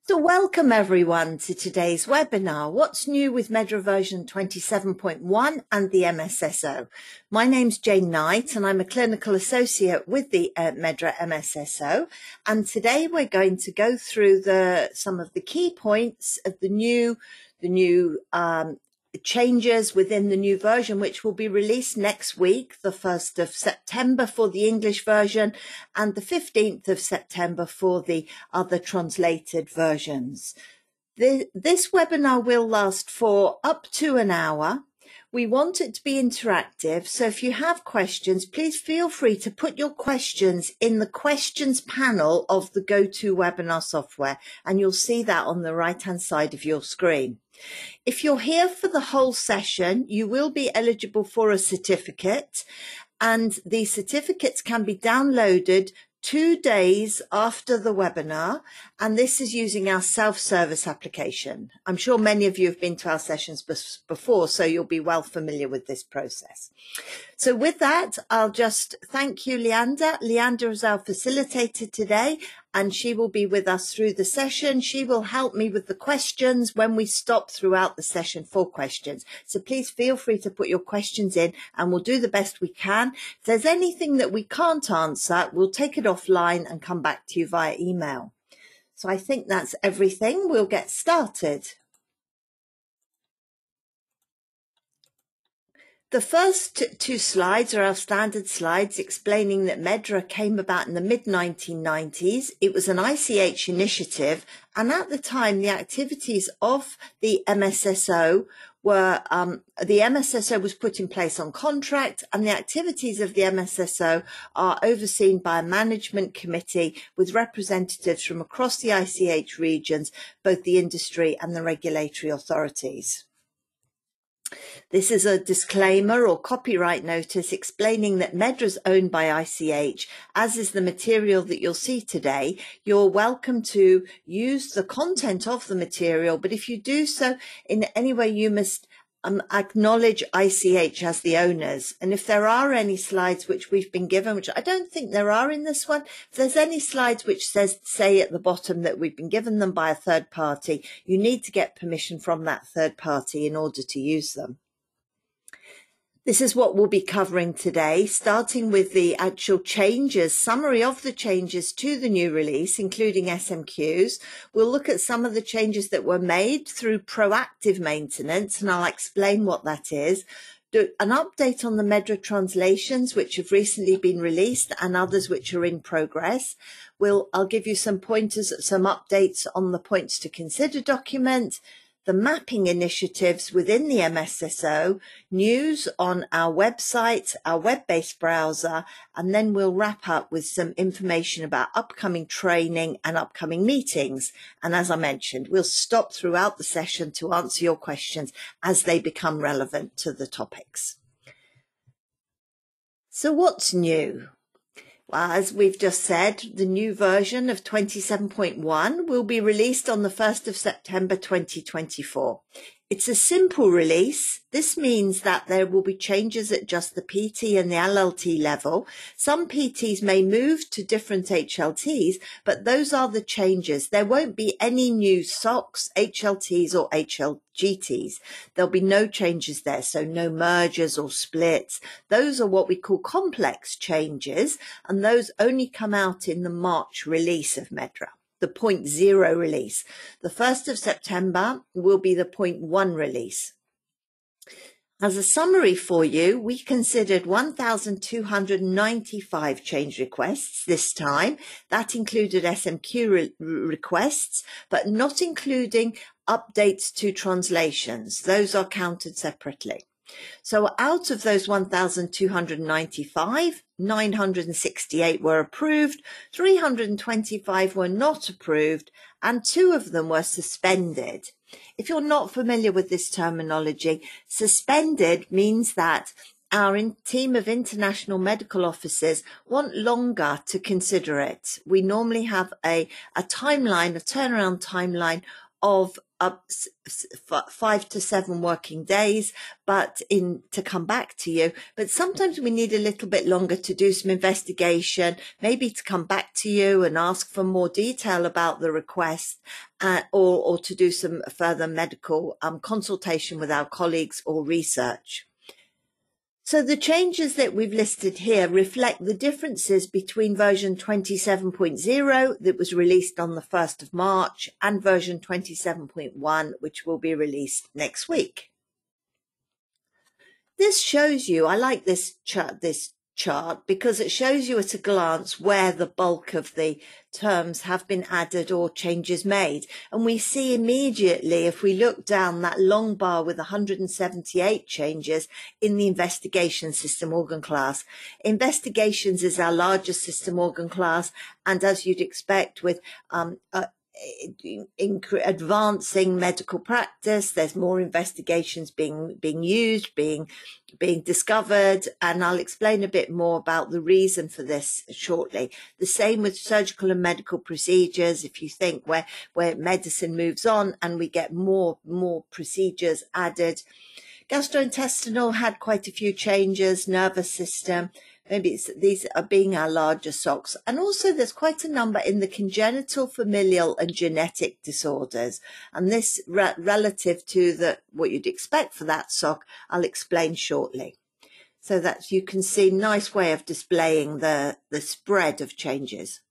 So welcome everyone to today's webinar, What's New with MedDRA version 27.1 and the MSSO. My name's Jane Knight and I'm a clinical associate with the MedDRA MSSO, and today we're going to go through some of the key points of the new changes within the new version, which will be released next week, the 1st of September for the English version and the 15th of September for the other translated versions. This webinar will last for up to an hour. We want it to be interactive, so if you have questions, please feel free to put your questions in the questions panel of the GoToWebinar software, and you'll see that on the right-hand side of your screen. If you're here for the whole session, you will be eligible for a certificate, and the certificates can be downloaded 2 days after the webinar, and this is using our self-service application. I'm sure many of you have been to our sessions before, so you'll be well familiar with this process. So with that, I'll just thank you, Leander. Leander is our facilitator today, and she will be with us through the session. She will help me with the questions when we stop throughout the session for questions. So please feel free to put your questions in and we'll do the best we can. If there's anything that we can't answer, we'll take it offline and come back to you via email. So I think that's everything. We'll get started. The first 2 slides are our standard slides explaining that MedDRA came about in the mid-1990s. It was an ICH initiative, and at the time the activities of the MSSO were, the MSSO was put in place on contract, and the activities of the MSSO are overseen by a management committee with representatives from across the ICH regions, both the industry and the regulatory authorities. This is a disclaimer or copyright notice explaining that MedDRA is owned by ICH, as is the material that you'll see today. You're welcome to use the content of the material, but if you do so in any way, you must acknowledge ICH as the owners. And if there are any slides which we've been given, which I don't think there are in this one, if there's any slides which say at the bottom that we've been given them by a third party, you need to get permission from that third party in order to use them. This is what we'll be covering today, starting with the actual changes, summary of the changes to the new release, including SMQs. We'll look at some of the changes that were made through proactive maintenance, and I'll explain what that is. Do an update on the MedDRA translations, which have recently been released, and others which are in progress. I'll give you some pointers, some updates on the points to consider document, the mapping initiatives within the MSSO, news on our website, our web-based browser, and then we'll wrap up with some information about upcoming training and upcoming meetings. And as I mentioned, we'll stop throughout the session to answer your questions as they become relevant to the topics. So what's new? Well, as we've just said, the new version of 27.1 will be released on the 1st of September 2024. It's a simple release. This means that there will be changes at just the PT and the LLT level. Some PTs may move to different HLTs, but those are the changes. There won't be any new SOCs, HLTs or HLGTs. There'll be no changes there, so no mergers or splits. Those are what we call complex changes, and those only come out in the March release of MedDRA. The 0.0 release. The 1st of September will be the 0.1 release. As a summary for you, we considered 1,295 change requests this time. That included SMQ requests, but not including updates to translations. Those are counted separately. So out of those 1,295, 968 were approved, 325 were not approved, and 2 of them were suspended. If you're not familiar with this terminology, suspended means that our team of international medical officers want longer to consider it. We normally have a timeline, a turnaround timeline of 5 to 7 working days, but to come back to you. But sometimes we need a little bit longer to do some investigation, maybe to come back to you and ask for more detail about the request, or to do some further medical consultation with our colleagues or research. So the changes that we've listed here reflect the differences between version 27.0 that was released on the 1st of March and version 27.1, which will be released next week. This shows you, I like this chart because it shows you at a glance where the bulk of the terms have been added or changes made. And we see immediately, if we look down that long bar with 178 changes in the investigation system organ class. Investigations is our largest system organ class, and as you'd expect with advancing medical practice, there's more investigations being used, being discovered, and I'll explain a bit more about the reason for this shortly. The same with surgical and medical procedures. If you think where medicine moves on and we get more procedures added. Gastrointestinal had quite a few changes, nervous system. Maybe these are being our larger SOCs. And also there's quite a number in the congenital, familial and genetic disorders. And this relative to what you'd expect for that SOC, I'll explain shortly. So that you can see, nice way of displaying the spread of changes.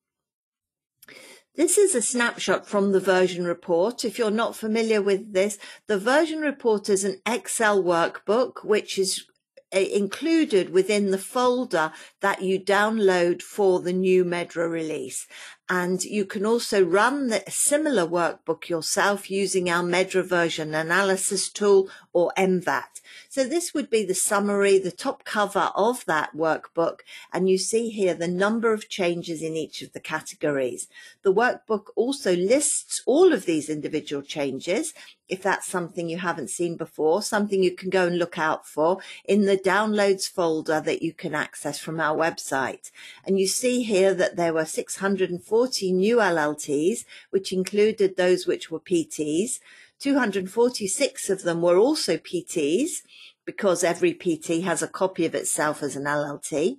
This is a snapshot from the version report. If you're not familiar with this, the version report is an Excel workbook, which is included within the folder that you download for the new MedDRA release. And you can also run the similar workbook yourself using our MedDRA version analysis tool or MVAT. So this would be the summary, the top cover of that workbook. And you see here the number of changes in each of the categories. The workbook also lists all of these individual changes. If that's something you haven't seen before, something you can go and look out for in the downloads folder that you can access from our website. And you see here that there were 640 new LLTs, which included those which were PTs. 246 of them were also PTs, because every PT has a copy of itself as an LLT.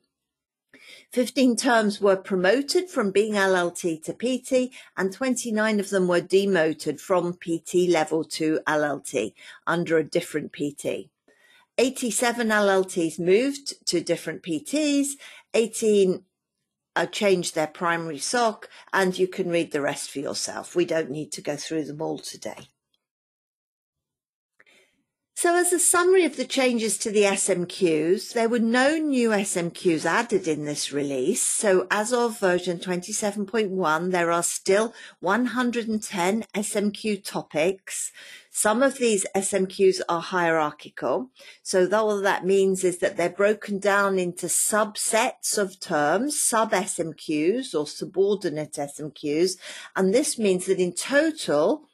15 terms were promoted from being LLT to PT, and 29 of them were demoted from PT level to LLT under a different PT. 87 LLTs moved to different PTs, 18 changed their primary SOC, and you can read the rest for yourself. We don't need to go through them all today. So as a summary of the changes to the SMQs, there were no new SMQs added in this release. So as of version 27.1, there are still 110 SMQ topics. Some of these SMQs are hierarchical. So all that means is that they're broken down into subsets of terms, sub-SMQs or subordinate SMQs. And this means that in total,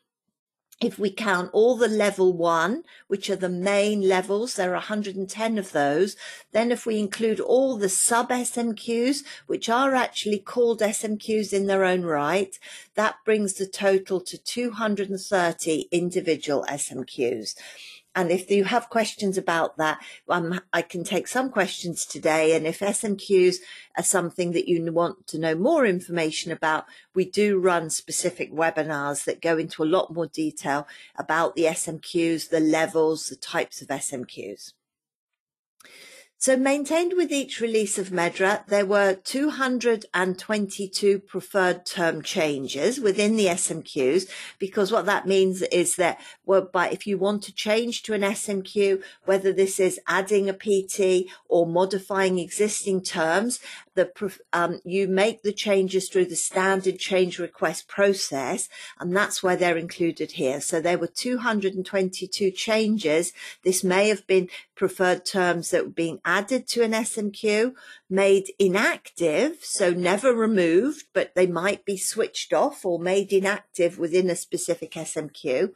if we count all the level 1, which are the main levels, there are 110 of those. Then if we include all the sub-SMQs, which are actually called SMQs in their own right, that brings the total to 230 individual SMQs. And if you have questions about that, I can take some questions today. And if SMQs are something that you want to know more information about, we do run specific webinars that go into a lot more detail about the SMQs, the levels, the types of SMQs. So maintained with each release of MedDRA, there were 222 preferred term changes within the SMQs, because what that means is that if you want to change to an SMQ, whether this is adding a PT or modifying existing terms, you make the changes through the standard change request process, and that's why they're included here. So there were 222 changes. This may have been preferred terms that were being added to an SMQ, made inactive, so never removed, but they might be switched off or made inactive within a specific SMQ.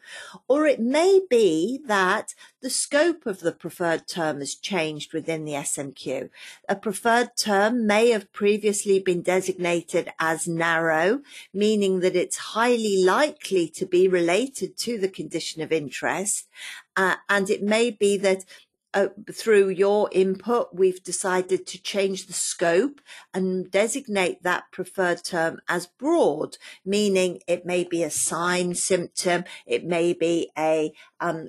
Or it may be that the scope of the preferred term has changed within the SMQ. A preferred term may may have previously been designated as narrow, meaning that it's highly likely to be related to the condition of interest. And it may be that through your input, we've decided to change the scope and designate that preferred term as broad, meaning it may be a sign, symptom, it may be a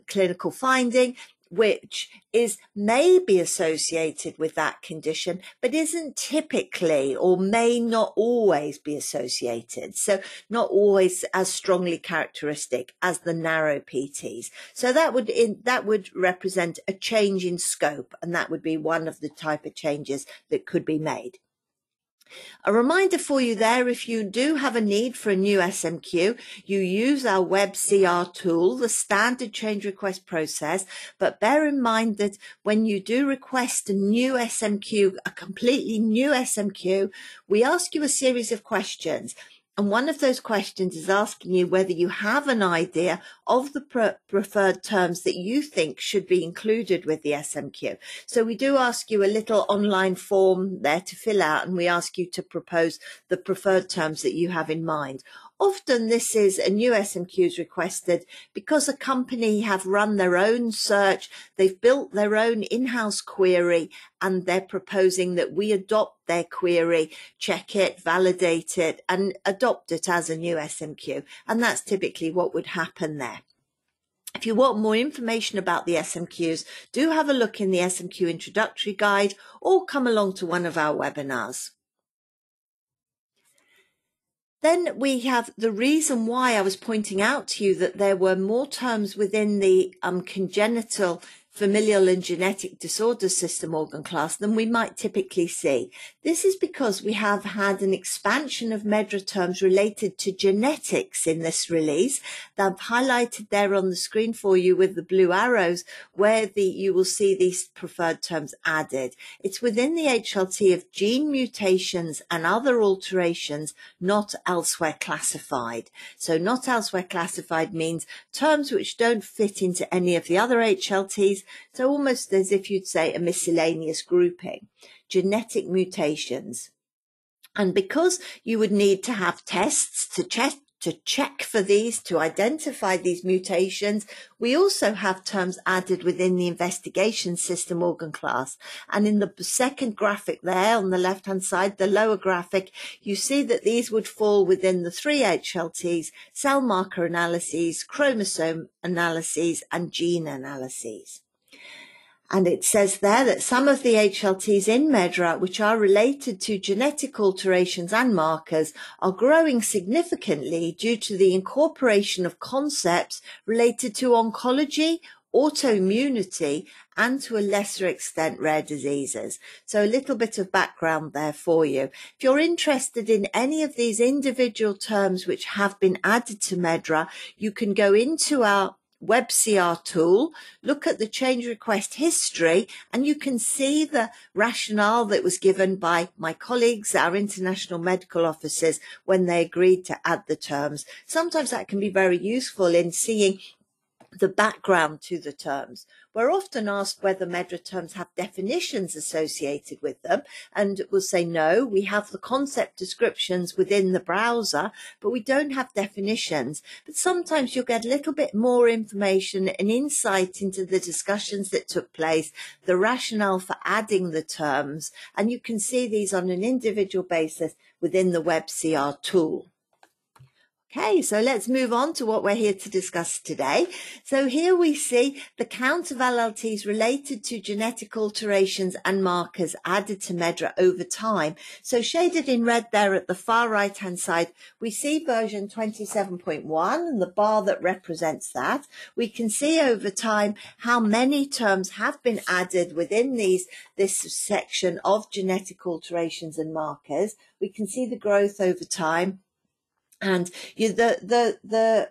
clinical finding, which is maybe associated with that condition, but isn't typically or may not always be associated. So not always as strongly characteristic as the narrow PTs. So that would represent a change in scope, and that would be one of the type of changes that could be made. A reminder for you there, if you do have a need for a new SMQ, you use our WebCR tool, the standard change request process, but bear in mind that when you do request a new SMQ, a completely new SMQ, we ask you a series of questions. And one of those questions is asking you whether you have an idea of the preferred terms that you think should be included with the SMQ. So we do ask you a little online form there to fill out, and we ask you to propose the preferred terms that you have in mind. Often this is a new SMQ is requested because a company have run their own search, they've built their own in-house query, and they're proposing that we adopt their query, check it, validate it, and adopt it as a new SMQ. And that's typically what would happen there. If you want more information about the SMQs, do have a look in the SMQ introductory guide or come along to one of our webinars. Then we have the reason why I was pointing out to you that there were more terms within the congenital, familial and genetic disorders system organ class than we might typically see. This is because we have had an expansion of MedDRA terms related to genetics in this release. I've highlighted there on the screen for you with the blue arrows where you will see these preferred terms added. It's within the HLT of gene mutations and other alterations not elsewhere classified. So not elsewhere classified means terms which don't fit into any of the other HLTs, so almost as if you'd say a miscellaneous grouping. Genetic mutations. And because you would need to have tests to check for these, to identify these mutations, we also have terms added within the investigation system organ class. And in the second graphic there on the left-hand side, the lower graphic, you see that these would fall within the 3 HLTs, cell marker analyses, chromosome analyses, and gene analyses. And it says there that some of the HLTs in MedDRA, which are related to genetic alterations and markers, are growing significantly due to the incorporation of concepts related to oncology, autoimmunity, and to a lesser extent rare diseases. So a little bit of background there for you. If you're interested in any of these individual terms which have been added to MedDRA, you can go into our WebCR tool, look at the change request history, and you can see the rationale that was given by my colleagues, our international medical officers, when they agreed to add the terms. Sometimes that can be very useful in seeing the background to the terms. We're often asked whether MedDRA terms have definitions associated with them, and we'll say no, we have the concept descriptions within the browser, but we don't have definitions. But sometimes you'll get a little bit more information and insight into the discussions that took place, the rationale for adding the terms, and you can see these on an individual basis within the WebCR tool. Okay, so let's move on to what we're here to discuss today. So here we see the count of LLTs related to genetic alterations and markers added to MedDRA over time. So shaded in red there at the far right-hand side, we see version 27.1 and the bar that represents that. We can see over time how many terms have been added within this section of genetic alterations and markers. We can see the growth over time. And the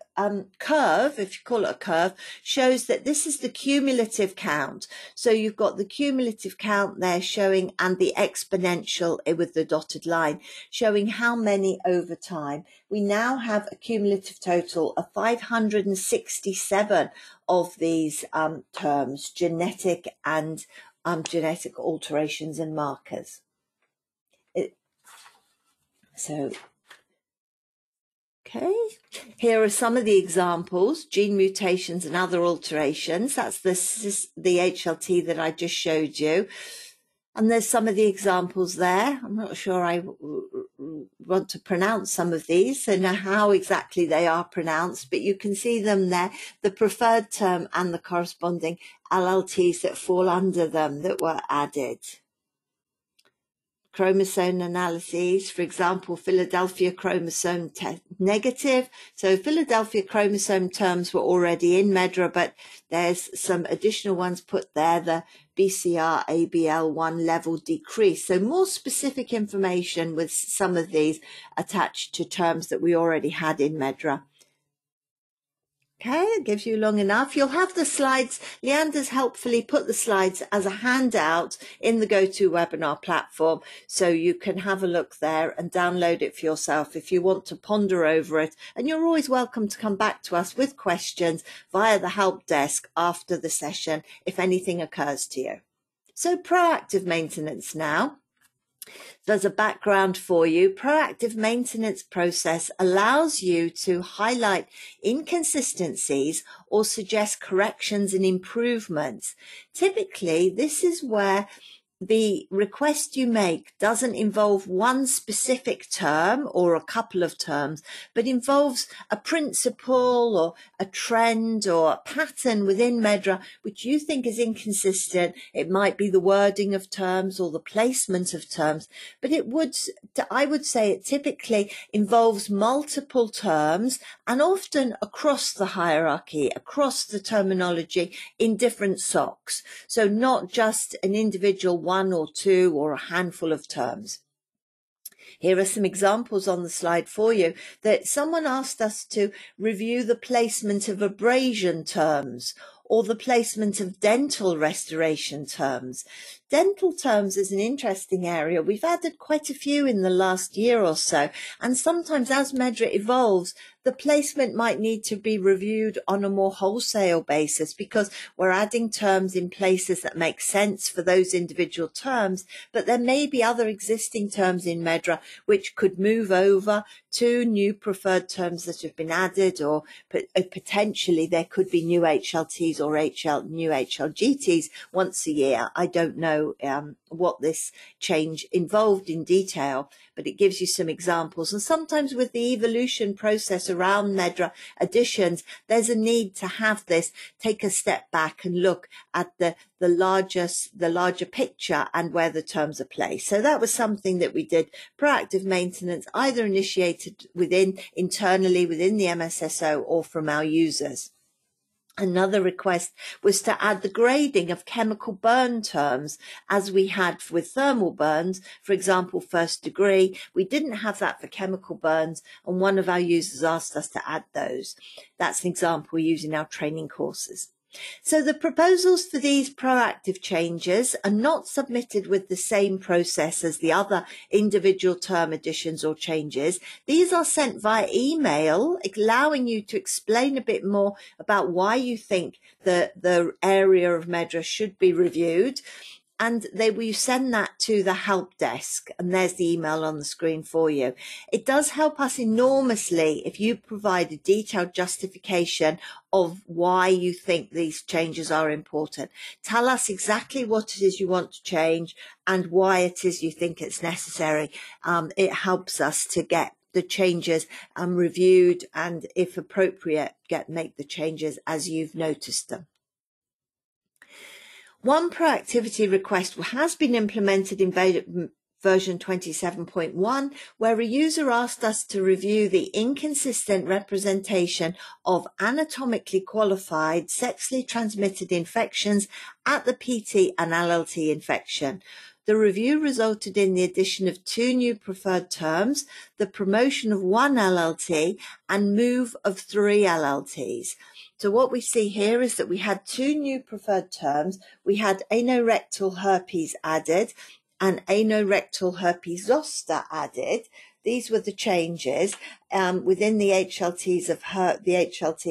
curve, if you call it a curve, shows that this is the cumulative count. So you've got the cumulative count there showing, and the exponential with the dotted line, showing how many over time. We now have a cumulative total of 567 of these terms, genetic and genetic alterations and markers. So, okay, here are some of the examples: gene mutations and other alterations. That's the HLT that I just showed you. And there's some of the examples there. I'm not sure I want to pronounce some of these, so know how exactly they are pronounced, but you can see them there, the preferred term and the corresponding LLTs that fall under them that were added. Chromosome analyses, for example, Philadelphia chromosome negative. So Philadelphia chromosome terms were already in MedDRA, but there's some additional ones put there, the BCR ABL1 level decrease. So more specific information with some of these attached to terms that we already had in MedDRA. Okay, it gives you long enough. You'll have the slides. Leander's helpfully put the slides as a handout in the GoToWebinar platform, so you can have a look there and download it for yourself if you want to ponder over it. And you're always welcome to come back to us with questions via the help desk after the session if anything occurs to you. So proactive maintenance now. There's a background for you. Proactive maintenance process allows you to highlight inconsistencies or suggest corrections and improvements. Typically, this is where the request you make doesn't involve one specific term or a couple of terms, but involves a principle or a trend or a pattern within MedDRA which you think is inconsistent. It might be the wording of terms or the placement of terms, but I would say it typically involves multiple terms and often across the hierarchy, across the terminology in different SOCs. So not just an individual one or two or a handful of terms. Here are some examples on the slide for you that someone asked us to review the placement of abrasion terms or the placement of dental restoration terms. Dental terms is an interesting area. We've added quite a few in the last year or so, and sometimes as MedDRA evolves, the placement might need to be reviewed on a more wholesale basis because we're adding terms in places that make sense for those individual terms, but there may be other existing terms in MedDRA which could move over to new preferred terms that have been added, or potentially there could be new HLTs or new HLGTs once a year. I don't know what this change involved in detail, but it gives you some examples. And sometimes with the evolution process around MedDRA additions, there's a need to have this take a step back and look at the larger picture and where the terms are placed. So that was something that we did. Proactive maintenance, either initiated internally within the MSSO or from our users. Another request was to add the grading of chemical burn terms as we had with thermal burns, for example, first degree. We didn't have that for chemical burns, and one of our users asked us to add those. That's an example we use in our training courses. So the proposals for these proactive changes are not submitted with the same process as the other individual term additions or changes. These are sent via email, allowing you to explain a bit more about why you think the area of MedDRA should be reviewed. And we send that to the help desk, and there's the email on the screen for you. It does help us enormously if you provide a detailed justification of why you think these changes are important. Tell us exactly what it is you want to change and why it is you think it's necessary. It helps us to get the changes reviewed, and if appropriate, make the changes as you've noticed them. One proactivity request has been implemented in version 27.1, where a user asked us to review the inconsistent representation of anatomically qualified sexually transmitted infections at the PT and LLT infection. The review resulted in the addition of 2 new preferred terms, the promotion of 1 LLT and move of 3 LLTs. So what we see here is that we had 2 new preferred terms. We had anorectal herpes added and anorectal herpes zoster added. These were the changes within the HLT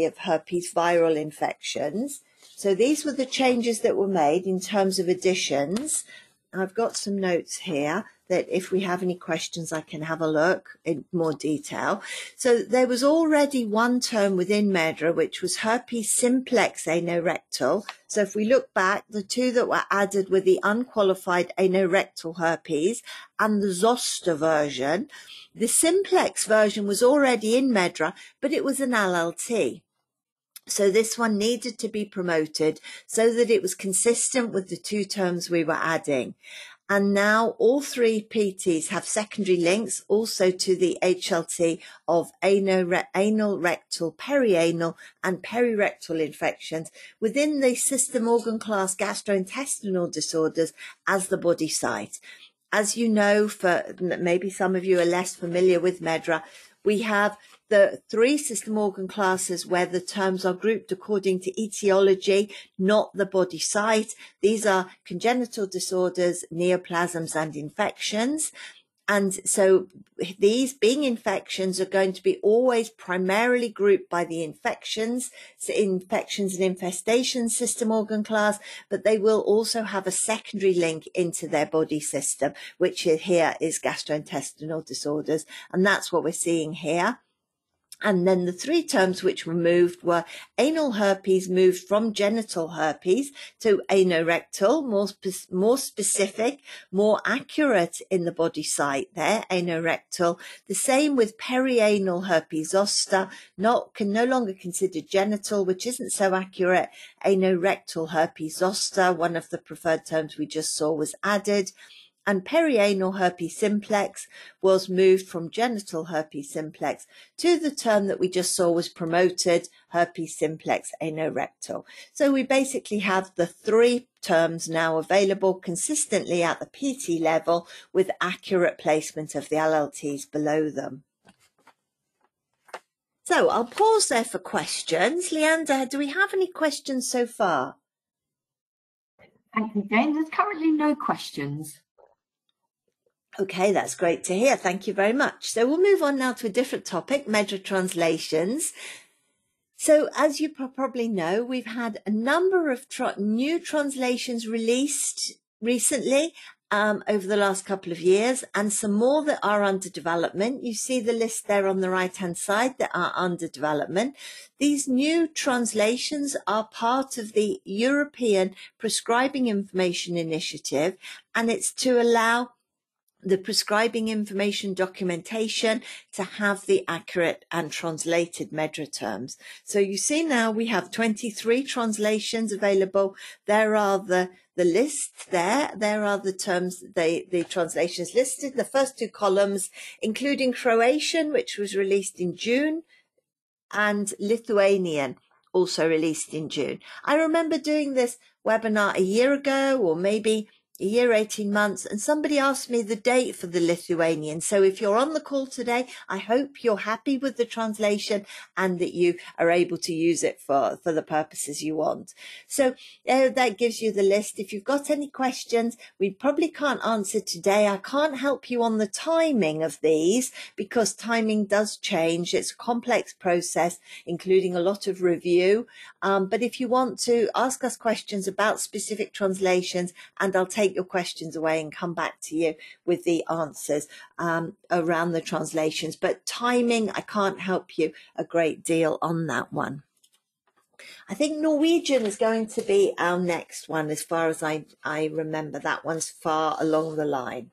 of herpes viral infections. So these were the changes that were made in terms of additions. I've got some notes here that if we have any questions, I can have a look in more detail. So there was already one term within MedDRA, which was herpes simplex anorectal. So if we look back, the two that were added were the unqualified anorectal herpes and the zoster version. The simplex version was already in MedDRA, but it was an LLT. So this one needed to be promoted so that it was consistent with the two terms we were adding. And now all three PTs have secondary links also to the HLT of anal, rectal, perianal and perirectal infections within the system organ class gastrointestinal disorders as the body site. As you know, for maybe some of you are less familiar with MedDRA, we have the three system organ classes where the terms are grouped according to etiology, not the body site. These are congenital disorders, neoplasms and infections. And so these being infections are going to be always primarily grouped by the infections, so infections and infestation system organ class, but they will also have a secondary link into their body system, which here is gastrointestinal disorders. And that's what we're seeing here. And then the three terms which were moved were anal herpes moved from genital herpes to anorectal, more specific, more accurate in the body site there, anorectal. The same with perianal herpes zoster, can no longer considered genital, which isn't so accurate. Anorectal herpes zoster, one of the preferred terms we just saw, was added. And perianal herpes simplex was moved from genital herpes simplex to the term that we just saw was promoted, herpes simplex anorectal. So we basically have the three terms now available consistently at the PT level with accurate placement of the LLTs below them. So I'll pause there for questions. Leander, do we have any questions so far? Thank you, Jane. There's currently no questions. Okay, that's great to hear. Thank you very much. So we'll move on now to a different topic, MedDRA translations. So as you probably know, we've had a number of new translations released recently over the last couple of years, and some more that are under development. You see the list there on the right-hand side that are under development. These new translations are part of the European Prescribing Information Initiative, and it's to allow the prescribing information documentation to have the accurate and translated MedDRA terms. So you see now we have 23 translations available. There are the lists there. There are the terms, the translations listed, the first two columns, including Croatian, which was released in June, and Lithuanian, also released in June. I remember doing this webinar a year ago, or maybe a year, 18 months, and somebody asked me the date for the Lithuanian. So if you're on the call today, I hope you're happy with the translation and that you are able to use it for the purposes you want. So that gives you the list. If you've got any questions, we probably can't answer today. I can't help you on the timing of these because timing does change. It's a complex process, including a lot of review. But if you want to ask us questions about specific translations, and I'll take your questions away and come back to you with the answers around the translations. But timing, I can't help you a great deal on that one. I think Norwegian is going to be our next one, as far as I remember. That one's far along the line.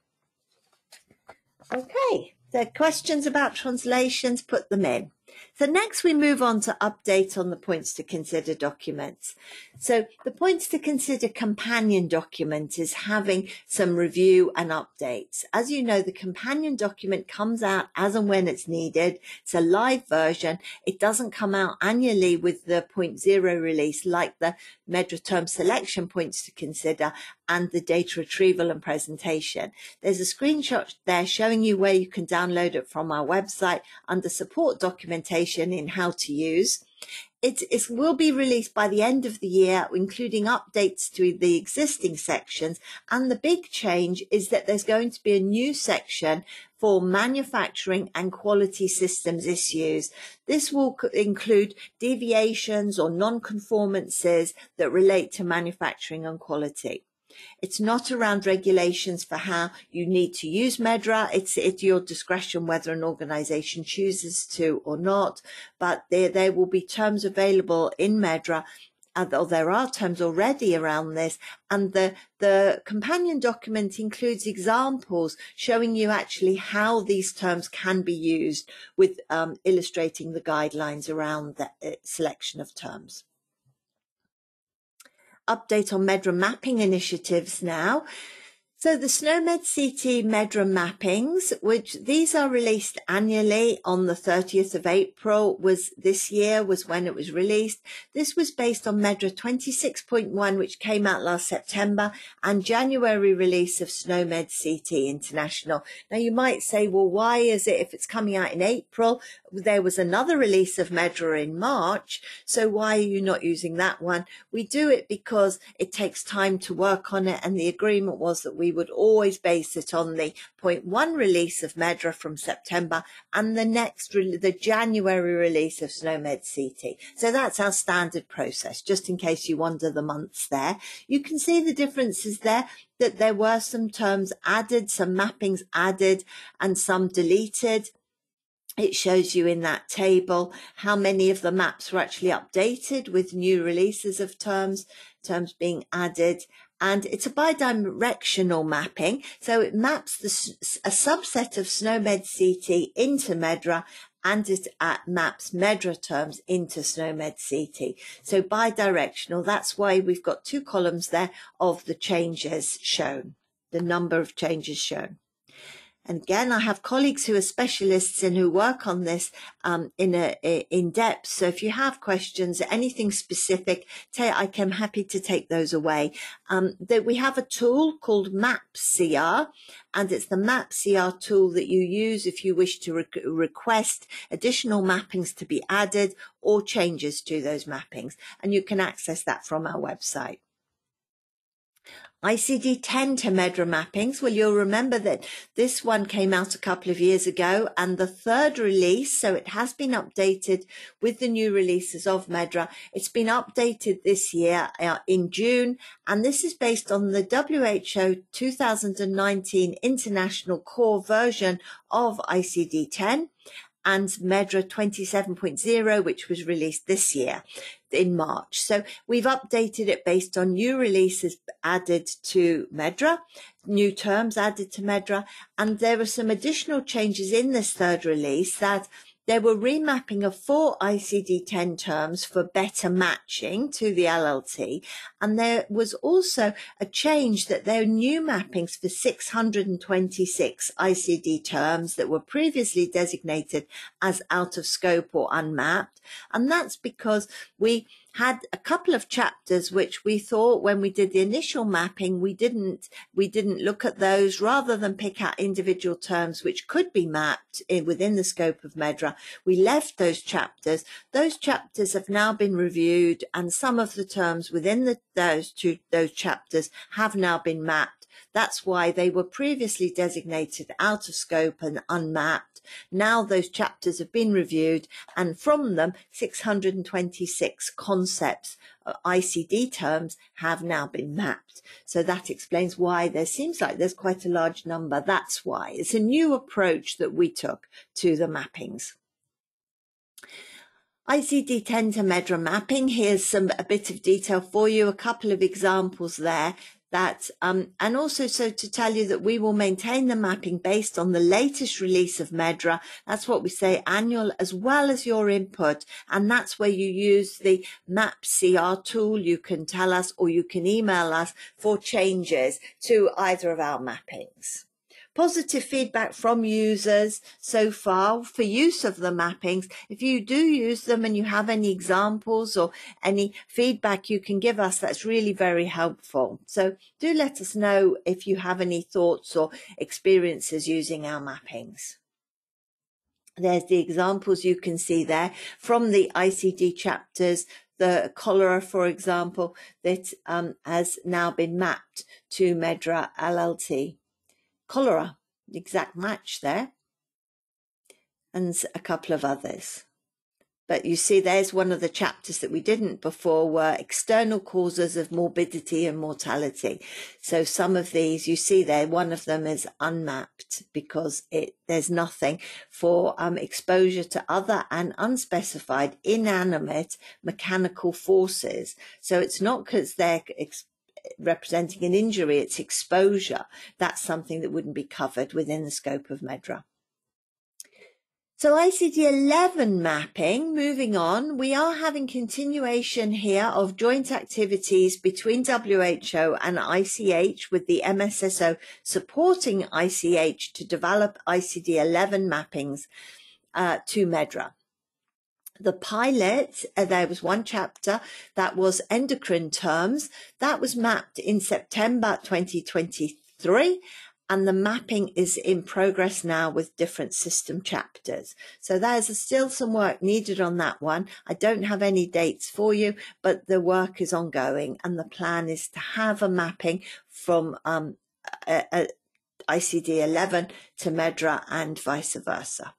Okay, the questions about translations, put them in. So next we move on to update on the points to consider documents. So the points to consider companion document is having some review and updates. As you know, the companion document comes out as and when it's needed. It's a live version. It doesn't come out annually with the 0.0 release like the MedDRA term selection points to consider and the data retrieval and presentation. There's a screenshot there showing you where you can download it from our website under support documentation in how to use. It will be released by the end of the year, including updates to the existing sections. And the big change is that there's going to be a new section for manufacturing and quality systems issues. This will include deviations or non-conformances that relate to manufacturing and quality. It's not around regulations for how you need to use MedDRA. It's at your discretion whether an organisation chooses to or not, but there will be terms available in MedDRA, or there are terms already around this, and the companion document includes examples showing you actually how these terms can be used, with illustrating the guidelines around the selection of terms. Update on MedDRA mapping initiatives now. So the SNOMED CT MedDRA mappings, which these are released annually on the 30th of April, was when it was released. This was based on MedDRA 26.1, which came out last September, and January release of SNOMED CT International. Now you might say, well, why is it, if it's coming out in April, there was another release of MedDRA in March, so why are you not using that one? We do it because it takes time to work on it, and the agreement was that we would always base it on the 0.1 release of MedDRA from September and the January release of SNOMED CT. So that's our standard process, just in case you wonder the months there. You can see the differences there, that there were some terms added, some mappings added, and some deleted. It shows you in that table how many of the maps were actually updated with new releases of terms being added. And it's a bidirectional mapping, so it maps a subset of SNOMED CT into MedDRA, and it maps MedDRA terms into SNOMED CT. So bidirectional, that's why we've got two columns there of the changes shown, the number of changes shown. And again, I have colleagues who are specialists and who work on this in depth. So if you have questions, anything specific, I'm happy to take those away. We have a tool called MapCR, and it's the MapCR tool that you use if you wish to request additional mappings to be added or changes to those mappings. And you can access that from our website. ICD-10 to MedDRA mappings. Well, you'll remember that this one came out a couple of years ago, and the third release, so it has been updated with the new releases of MedDRA. It's been updated this year in June, and this is based on the WHO 2019 International Core version of ICD-10. And MedDRA 27.0, which was released this year in March. So we've updated it based on new releases added to MedDRA, new terms added to MedDRA, and there were some additional changes in this third release, that there were remapping of 4 ICD-10 terms for better matching to the LLT, and there was also a change that there are new mappings for 626 ICD terms that were previously designated as out of scope or unmapped, and that's because we had a couple of chapters which we thought, when we did the initial mapping, we didn't look at those. Rather than pick out individual terms which could be mapped within the scope of MedDRA, we left those chapters. Those chapters have now been reviewed, and some of the terms within those chapters have now been mapped. That's why they were previously designated out of scope and unmapped. Now those chapters have been reviewed, and from them 626 concepts, ICD terms, have now been mapped. So that explains why there seems like there's quite a large number. That's why. It's a new approach that we took to the mappings. ICD-10 to MedDRA mapping. Here's a bit of detail for you, a couple of examples there. And also so to tell you that we will maintain the mapping based on the latest release of MedDRA. That's what we say, annual, as well as your input. And that's where you use the MapCR tool. You can tell us, or you can email us for changes to either of our mappings. Positive feedback from users so far for use of the mappings. If you do use them and you have any examples or any feedback you can give us, that's really very helpful. So do let us know if you have any thoughts or experiences using our mappings. There's the examples you can see there from the ICD chapters. The cholera, for example, that has now been mapped to MedDRA LLT. Cholera, exact match there, and a couple of others. But you see, there's one of the chapters that we didn't before were external causes of morbidity and mortality. So some of these, you see there, one of them is unmapped because there's nothing for exposure to other and unspecified inanimate mechanical forces. So it's not because they're representing an injury, it's exposure. That's something that wouldn't be covered within the scope of MedDRA. So ICD-11 mapping, moving on, we are having continuation here of joint activities between WHO and ICH, with the MSSO supporting ICH to develop ICD-11 mappings to MedDRA. The pilot, there was one chapter that was endocrine terms, that was mapped in September 2023. And the mapping is in progress now with different system chapters. So there's still some work needed on that one. I don't have any dates for you, but the work is ongoing, and the plan is to have a mapping from ICD-11 to MedDRA and vice versa.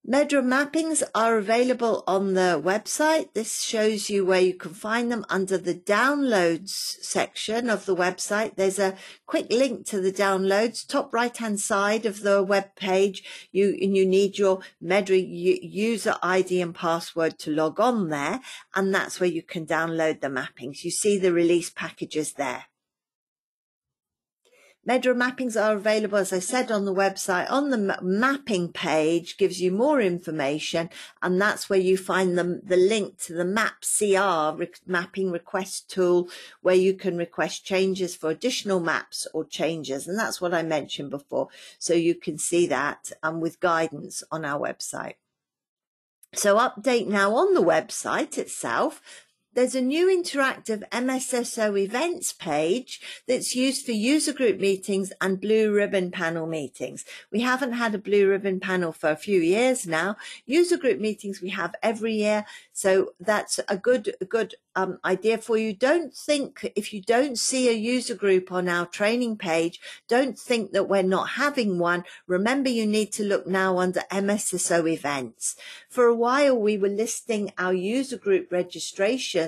MedDRA mappings are available on the website. This shows you where you can find them under the downloads section of the website. There's a quick link to the downloads, top right hand side of the web page. You need your MedDRA user ID and password to log on there, and that's where you can download the mappings. You see the release packages there. MedDRA mappings are available, as I said, on the website. On the mapping page gives you more information, and that's where you find the link to the MapCR mapping request tool, where you can request changes for additional maps or changes. And that's what I mentioned before. So you can see that with guidance on our website. So update now on the website itself. There's a new interactive MSSO events page that's used for user group meetings and blue ribbon panel meetings. We haven't had a blue ribbon panel for a few years now. User group meetings we have every year. So that's a good idea for you. Don't think, if you don't see a user group on our training page, don't think that we're not having one. Remember, you need to look now under MSSO events. For a while, we were listing our user group registrations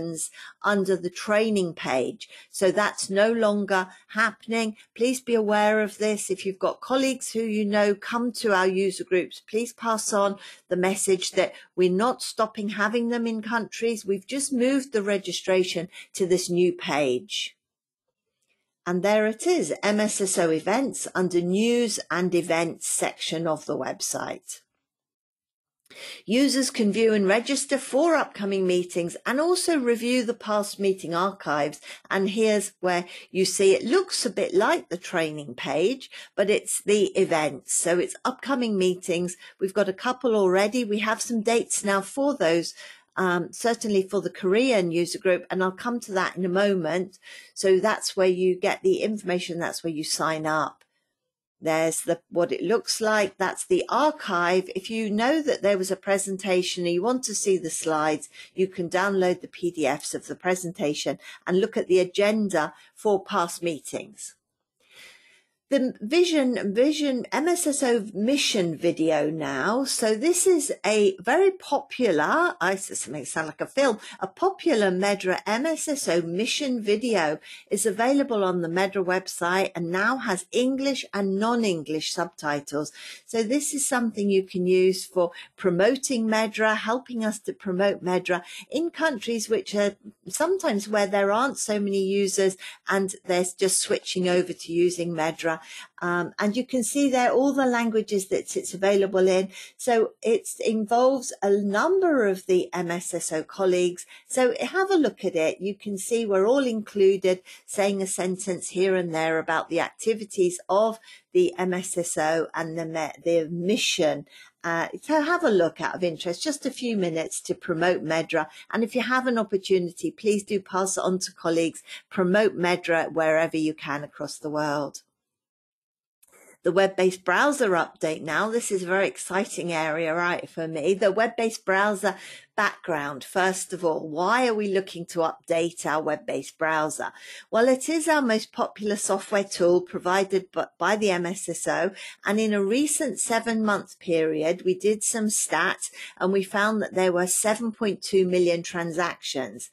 under the training page. So that's no longer happening. Please be aware of this. If you've got colleagues who you know come to our user groups, please pass on the message that we're not stopping having them in countries. We've just moved the registration to this new page. And there it is, MSSO events under news and events section of the website. Users can view and register for upcoming meetings and also review the past meeting archives. And here's where you see it looks a bit like the training page, but it's the events. So it's upcoming meetings. We've got a couple already. We have some dates now for those, certainly for the Korean user group, and I'll come to that in a moment. So that's where you get the information. That's where you sign up. There's what it looks like. That's the archive. If you know that there was a presentation and you want to see the slides, you can download the PDFs of the presentation and look at the agenda for past meetings. The Vision MSSO mission video now. So this is a very popular, I just make it sound like a film, a popular MedDRA MSSO mission video is available on the MedDRA website and now has English and non-English subtitles. So this is something you can use for promoting MedDRA, helping us to promote MedDRA in countries which are sometimes where there aren't so many users and they're just switching over to using MedDRA. And you can see there all the languages that it's available in. So it involves a number of the MSSO colleagues. So have a look at it. You can see we're all included, saying a sentence here and there about the activities of the MSSO and the mission. So have a look out of interest, just a few minutes to promote MedDRA. And if you have an opportunity, please do pass it on to colleagues, promote MedDRA wherever you can across the world. The web-based browser update now. This is a very exciting area, right, for me. The web-based browser background. First of all, why are we looking to update our web-based browser? Well, it is our most popular software tool provided by the MSSO. And in a recent 7-month period, we did some stats and we found that there were 7.2 million transactions.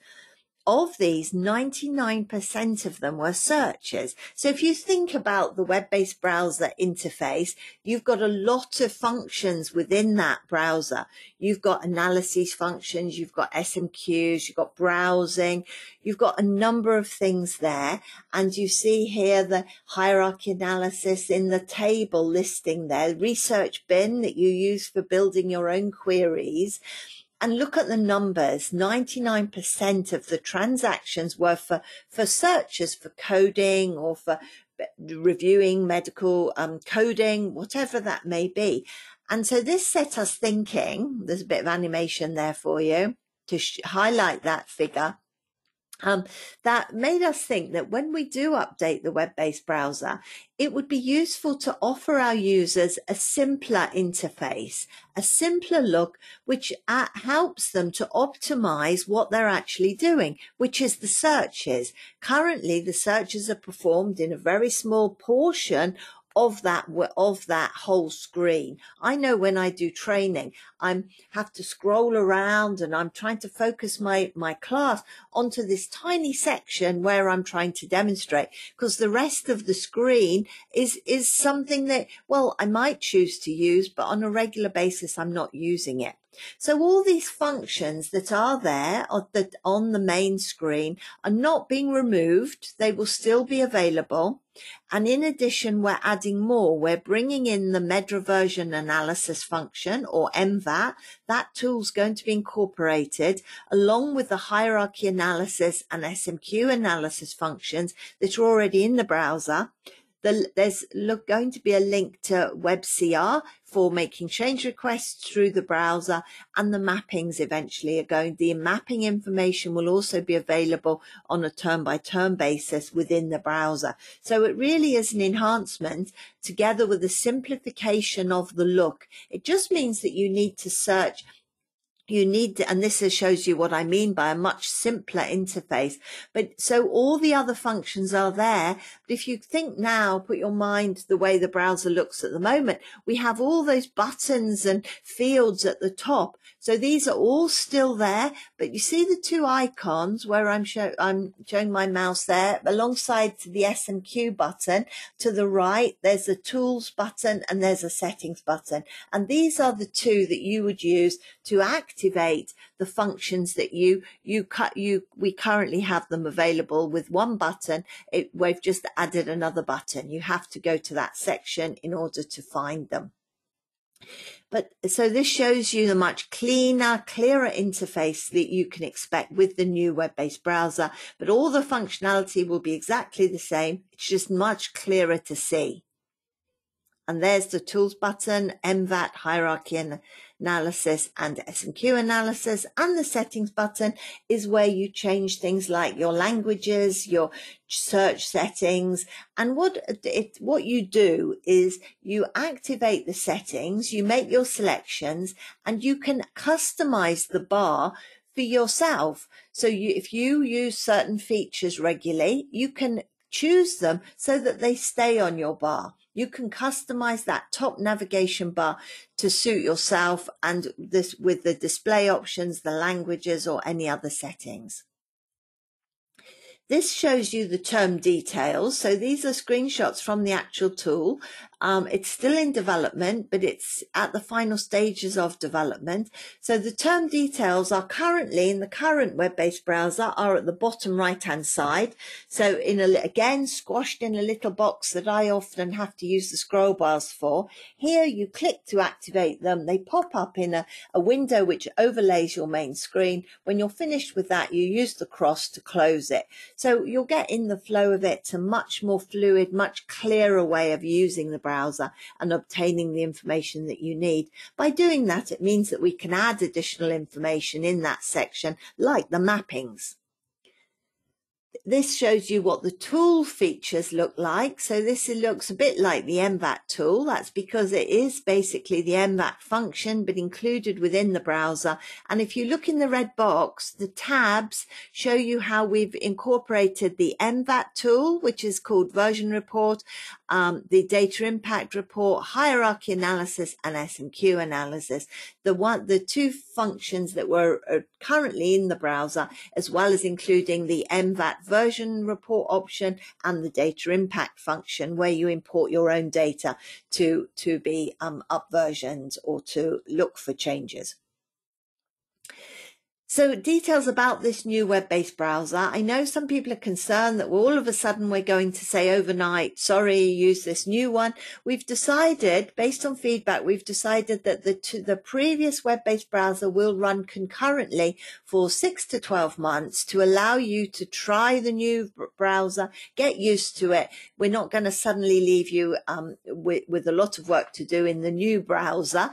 Of these, 99% of them were searches. So if you think about the web-based browser interface, you've got a lot of functions within that browser. You've got analysis functions, you've got SMQs, you've got browsing, you've got a number of things there. And you see here the hierarchy analysis in the table listing there, research bin that you use for building your own queries. And look at the numbers, 99% of the transactions were for searches for coding or for reviewing medical coding, whatever that may be. And so this set us thinking, there's a bit of animation there for you to highlight that figure. That made us think that when we do update the web-based browser, it would be useful to offer our users a simpler interface, a simpler look, which helps them to optimize what they're actually doing, which is the searches. Currently, the searches are performed in a very small portion of that whole screen. I know when I do training, I have to scroll around and I'm trying to focus my class onto this tiny section where I'm trying to demonstrate, because the rest of the screen is something that, well, I might choose to use, but on a regular basis, I'm not using it. So all these functions that are there on the main screen are not being removed. They will still be available. And in addition, we're adding more. We're bringing in the MedDRA version analysis function, or MVAT. That tool's going to be incorporated along with the hierarchy analysis and SMQ analysis functions that are already in the browser. There's going to be a link to WebCR for making change requests through the browser, and the mappings eventually the mapping information will also be available on a turn-by-turn basis within the browser. So it really is an enhancement together with a simplification of the look. It just means that you need to search. And this shows you what I mean by a much simpler interface. But so all the other functions are there. But if you think now, put your mind the way the browser looks at the moment, we have all those buttons and fields at the top. So these are all still there, but you see the two icons where I'm showing my mouse there alongside the SMQ button. To the right, there's a tools button and there's a settings button. And these are the two that you would use to activate the functions that we currently have them available with one button. We've just added another button. You have to go to that section in order to find them. But so this shows you the much clearer interface that you can expect with the new web-based browser, but all the functionality will be exactly the same. It's just much clearer to see. And there's the tools button, MVAT, hierarchy and analysis, and SMQ analysis. And the settings button is where you change things like your languages, your search settings. And what you do is you activate the settings, you make your selections, and you can customize the bar for yourself. So if you use certain features regularly, you can choose them so that they stay on your bar. You can customize that top navigation bar to suit yourself, and this with the display options, the languages, or any other settings. This shows you the term details. So these are screenshots from the actual tool. It's still in development, but it's at the final stages of development. So the term details are currently in the current web-based browser are at the bottom right-hand side. So again, squashed in a little box that I often have to use the scroll bars for. Here you click to activate them. They pop up in a window which overlays your main screen. When you're finished with that, you use the cross to close it. So you'll get in the flow of it, a much more fluid, much clearer way of using the browser and obtaining the information that you need. By doing that, it means that we can add additional information in that section, like the mappings. This shows you what the tool features look like. So this looks a bit like the MVAT tool. That's because it is basically the MVAT function, but included within the browser. And if you look in the red box, the tabs show you how we've incorporated the MVAT tool, which is called version report, the data impact report, hierarchy analysis, and S&Q analysis. The two functions that were currently in the browser, as well as including the MVAT version report option and the data impact function, where you import your own data to be up-versioned or to look for changes. So details about this new web-based browser. I know some people are concerned that all of a sudden we're going to say overnight, sorry, use this new one. We've decided, based on feedback, we've decided that the previous web-based browser will run concurrently for 6 to 12 months to allow you to try the new browser, get used to it. We're not going to suddenly leave you with a lot of work to do in the new browser.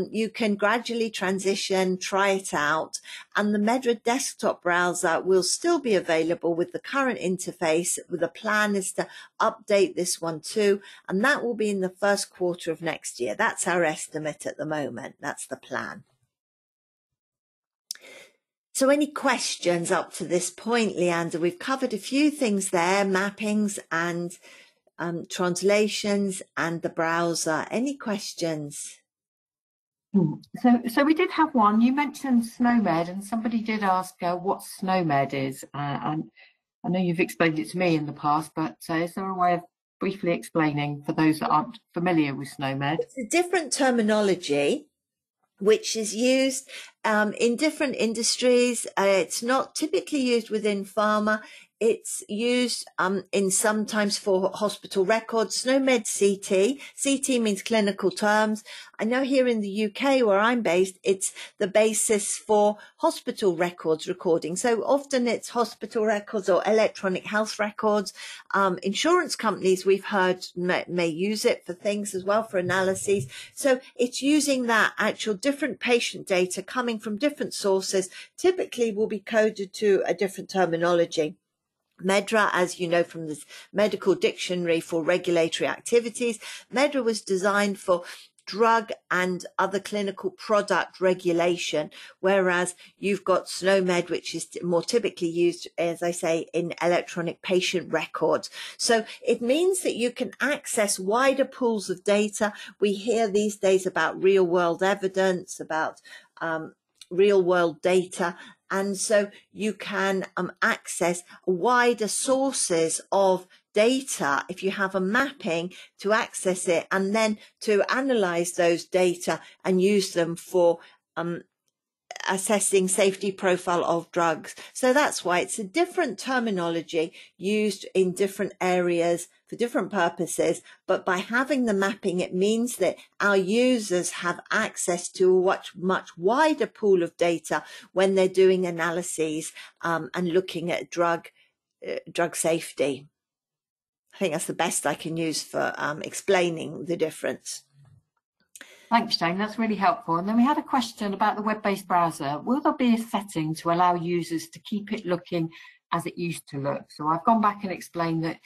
You can gradually transition, try it out. And the MedDRA desktop browser will still be available with the current interface. The plan is to update this one too, and that will be in the first quarter of next year. That's our estimate at the moment. That's the plan. So any questions up to this point, Leander? We've covered a few things there, mappings and translations and the browser. Any questions? So we did have one. You mentioned SNOMED, and somebody did ask what SNOMED is. And I know you've explained it to me in the past, but is there a way of briefly explaining for those that aren't familiar with SNOMED? It's a different terminology which is used in different industries. It's not typically used within pharma. It's used in sometimes for hospital records. SNOMED CT. CT means clinical terms. I know here in the UK where I'm based, it's the basis for hospital records recording. So often it's hospital records or electronic health records. Insurance companies, we've heard, may use it for things as well, for analyses. So it's using that actual different patient data coming from different sources, typically will be coded to a different terminology. MedDRA, as you know from this medical dictionary for regulatory activities, MedDRA was designed for drug and other clinical product regulation, whereas you've got SNOMED, which is more typically used, as I say, in electronic patient records. So it means that you can access wider pools of data. We hear these days about real world evidence, about real world data. And so you can access wider sources of data if you have a mapping to access it, and then to analyze those data and use them for assessing safety profile of drugs. So that's why it's a different terminology used in different areas for different purposes. But by having the mapping, it means that our users have access to a much wider pool of data when they're doing analyses and looking at drug safety. I think that's the best I can use for explaining the difference. Thanks, Jane. That's really helpful. And then we had a question about the web-based browser. Will there be a setting to allow users to keep it looking as it used to look? So I've gone back and explained that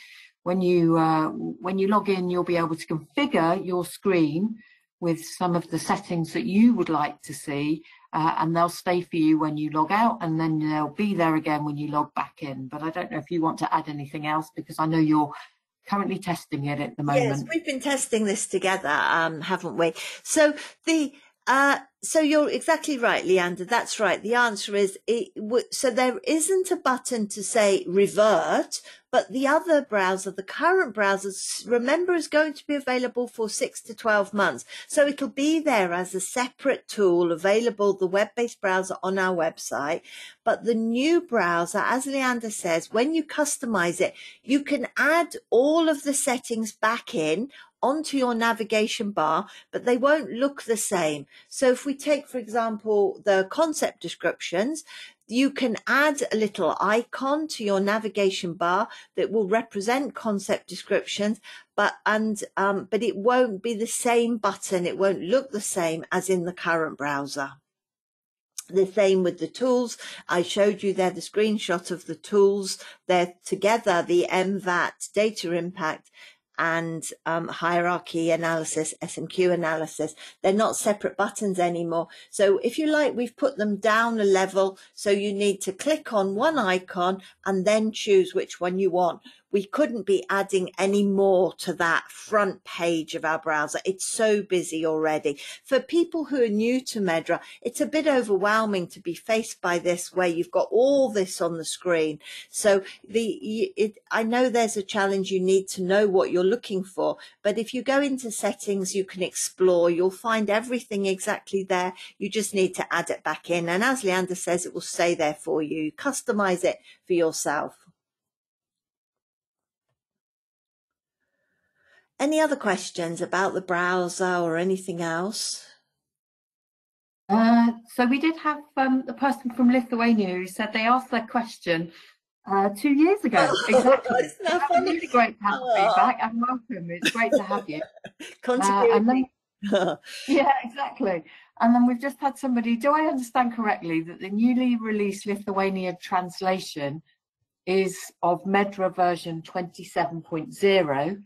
when you log in, you'll be able to configure your screen with some of the settings that you would like to see, and they'll stay for you when you log out, and then they'll be there again when you log back in. But I don't know if you want to add anything else, because I know you're currently testing it at the moment. Yes, we've been testing this together, haven't we? So so you're exactly right, Leander. That's right. The answer is so there isn't a button to say revert, but the other browser, the current browser, remember, is going to be available for 6 to 12 months. So it'll be there as a separate tool available, the web-based browser on our website. But the new browser, as Leander says, when you customize it, you can add all of the settings back in onto your navigation bar, but they won't look the same. So if we take, for example, the concept descriptions, you can add a little icon to your navigation bar that will represent concept descriptions, but it won't be the same button. It won't look the same as in the current browser. The same with the tools. I showed you there the screenshot of the tools. They're together, the MVAT, data impact, and hierarchy analysis, SMQ analysis. They're not separate buttons anymore. So if you like, we've put them down a level. So you need to click on one icon and then choose which one you want. We couldn't be adding any more to that front page of our browser. It's so busy already. For people who are new to MedDRA, it's a bit overwhelming to be faced by this where you've got all this on the screen. So I know there's a challenge. You need to know what you're looking for. But if you go into settings, you can explore. You'll find everything exactly there. You just need to add it back in. And as Leander says, it will stay there for you. Customize it for yourself. Any other questions about the browser or anything else? So we did have the person from Lithuania who said they asked their question 2 years ago. Exactly. Isn't that funny? Really great to have feedback and welcome. It's great to have you. Continuity. Yeah, exactly. And then we've just had somebody, do I understand correctly that the newly released Lithuanian translation is of MedDRA version 27.0?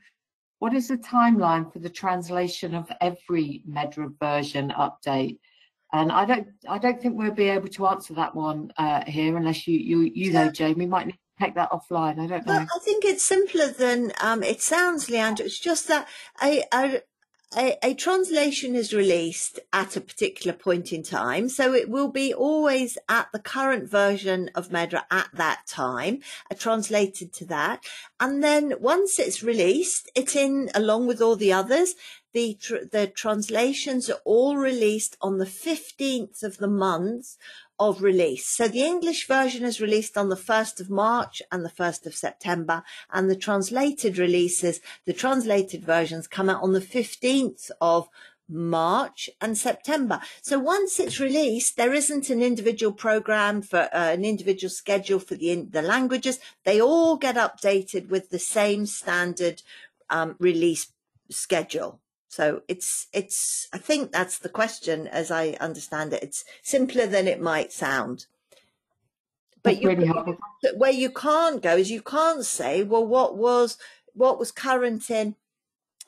What is the timeline for the translation of every MedDRA version update? And I don't think we'll be able to answer that one here unless you know, Jamie. Might need to take that offline. I don't know. I think it's simpler than it sounds, Leandra. It's just that a translation is released at a particular point in time, so it will be always at the current version of MedDRA at that time, translated to that. And then once it's released, it's in along with all the others. The translations are all released on the 15th of the month of release. So the English version is released on the 1st of March and the 1st of September, and the translated releases, the translated versions come out on the 15th of March and September. So once it's released, there isn't an individual program for an individual schedule for the languages. They all get updated with the same standard release schedule. So it's, I think that's the question as I understand it. It's simpler than it might sound. But where you can't go is you can't say, well, what was current in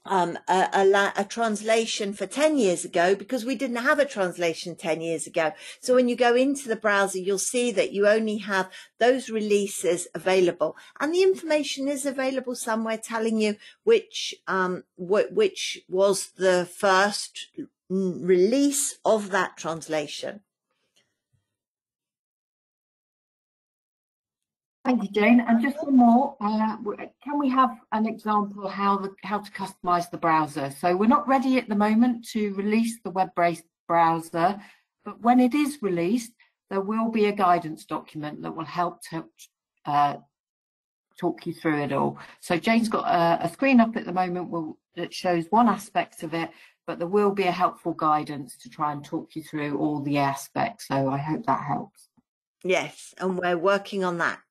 a translation for 10 years ago, because we didn't have a translation 10 years ago. So when you go into the browser, you'll see that you only have those releases available, and the information is available somewhere telling you which was the first release of that translation. Thank you, Jane. And just one more, can we have an example how to customize the browser? So we're not ready at the moment to release the web-based browser, but when it is released, there will be a guidance document that will help to talk you through it all. So Jane's got a screen up at the moment that shows one aspect of it, but there will be a helpful guidance to try and talk you through all the aspects. So I hope that helps. Yes, and we're working on that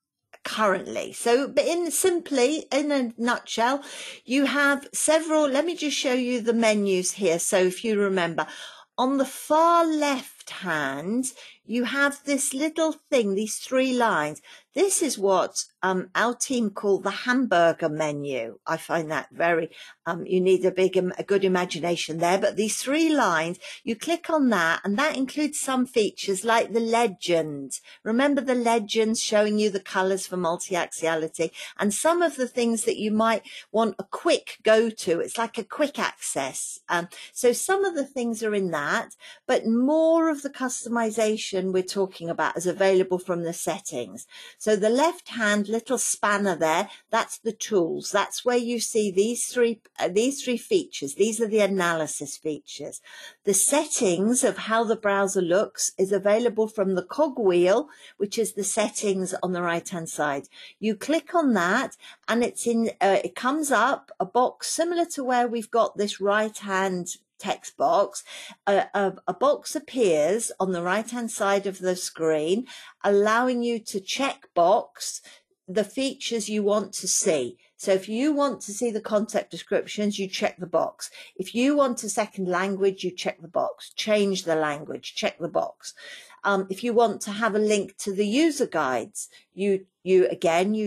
currently. So, but in a nutshell, you have several, let me just show you the menus here. So if you remember, on the far left hand, you have this little thing, these 3 lines. This is what our team call the hamburger menu. I find that very, you need a good imagination there. But these 3 lines, you click on that, and that includes some features like the legend. Remember the legends showing you the colors for multi-axiality, and some of the things that you might want a quick go to. It's like a quick access. So some of the things are in that, but more of the customization we're talking about is available from the settings. So the left hand little spanner there, that's the tools. That's where you see these three features. These are the analysis features. The settings of how the browser looks is available from the cogwheel, which is the settings on the right hand side. You click on that, and it's in it comes up a box similar to where we've got this right hand text box. A box appears on the right hand side of the screen, allowing you to check box the features you want to see. So if you want to see the concept descriptions, you check the box. If you want a second language, you check the box. Change the language, check the box. If you want to have a link to the user guides, you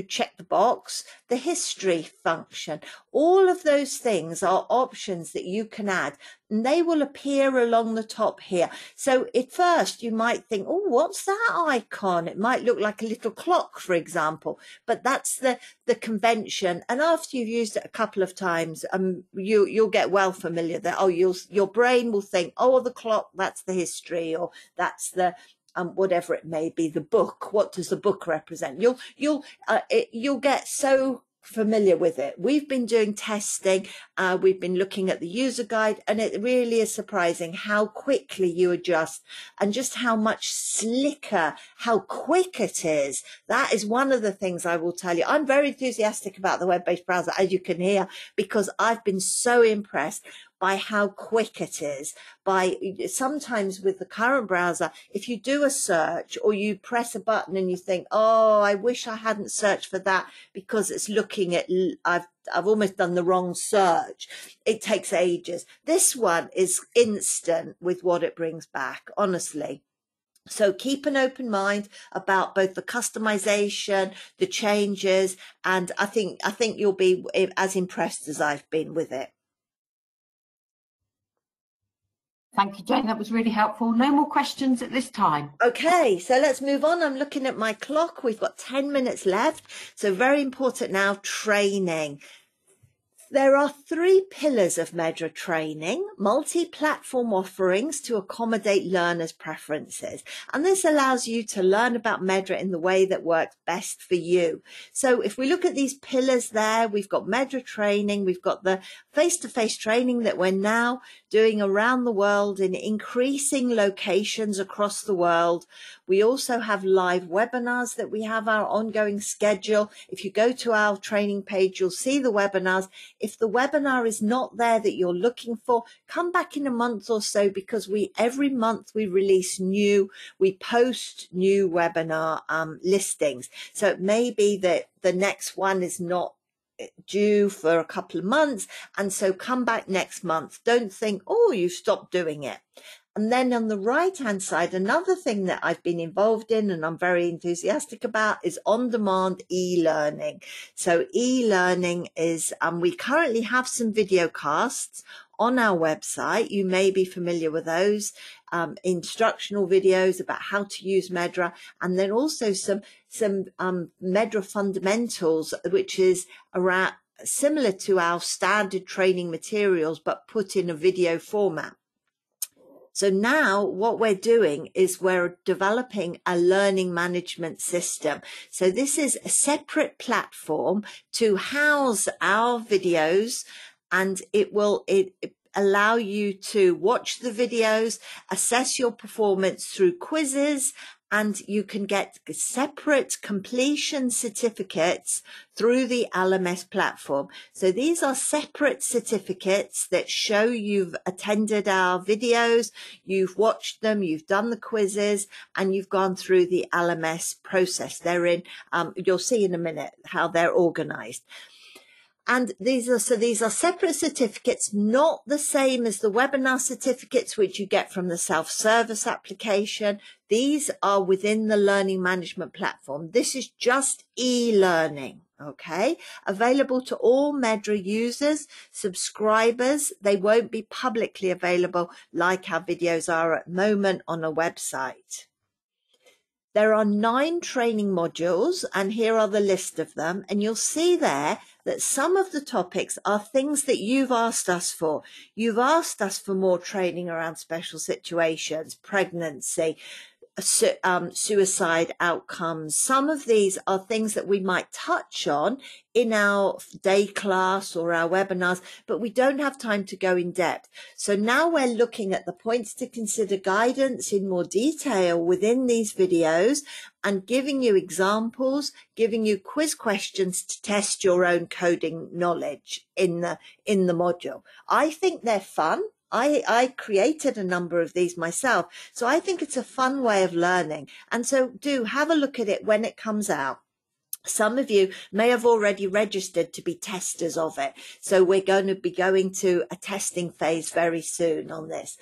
check the box, the history function. All of those things are options that you can add, and they will appear along the top here. So at first you might think, oh, what's that icon? It might look like a little clock, for example, but that's the convention. And after you've used it a couple of times, you'll get well familiar that, oh, your brain will think, oh, the clock, that's the history, or that's the whatever it may be, the book. What does the book represent? You'll get so familiar with it. We've been doing testing, we've been looking at the user guide, and it really is surprising how quickly you adjust and just how much slicker, how quick it is. That is one of the things I will tell you. I'm very enthusiastic about the web-based browser, as you can hear, because I've been so impressed by how quick it is. Sometimes with the current browser, if you do a search or you press a button and you think, oh, I wish I hadn't searched for that because it's looking at, I've almost done the wrong search. It takes ages. This one is instant with what it brings back, honestly. So keep an open mind about both the customization, the changes, and I think you'll be as impressed as I've been with it. Thank you, Jane. That was really helpful. No more questions at this time. Okay, so let's move on. I'm looking at my clock. We've got 10 minutes left. So very important now, training. There are 3 pillars of MedDRA training: multi-platform offerings to accommodate learners' preferences. And this allows you to learn about MedDRA in the way that works best for you. So if we look at these pillars there, we've got MedDRA training, we've got the face-to-face training that we're now doing around the world in increasing locations across the world. We also have live webinars that we have our ongoing schedule. If you go to our training page, you'll see the webinars. If the webinar is not there that you're looking for, come back in a month or so, because every month we post new webinar listings. So it may be that the next one is not due for a couple of months, and so come back next month. Don't think, oh, you've stopped doing it. And then on the right-hand side, another thing that I've been involved in and I'm very enthusiastic about is on-demand e-learning. So e-learning is, we currently have some video casts on our website. You may be familiar with those, instructional videos about how to use MedDRA, and then also some MedDRA fundamentals, which is around similar to our standard training materials, but put in a video format. So now what we're doing is we're developing a learning management system. So this is a separate platform to house our videos, and it will allow you to watch the videos, assess your performance through quizzes, and you can get separate completion certificates through the LMS platform. So these are separate certificates that show you've attended our videos, you've watched them, you've done the quizzes, and you've gone through the LMS process. They're in, you'll see in a minute how they're organized. And these are separate certificates, not the same as the webinar certificates, which you get from the self-service application. These are within the learning management platform. This is just e-learning, okay? Available to all MedDRA users, subscribers. They won't be publicly available like our videos are at the moment on a website. There are 9 training modules, and here are the list of them. And you'll see there that some of the topics are things that you've asked us for. You've asked us for more training around special situations, pregnancy, suicide outcomes. Some of these are things that we might touch on in our day class or our webinars, but we don't have time to go in depth. So now we're looking at the points to consider guidance in more detail within these videos, and giving you examples, giving you quiz questions to test your own coding knowledge in the module. I think they're fun. I created a number of these myself, so I think it's a fun way of learning. And so do have a look at it when it comes out. Some of you may have already registered to be testers of it, so we're going to be going to a testing phase very soon on this.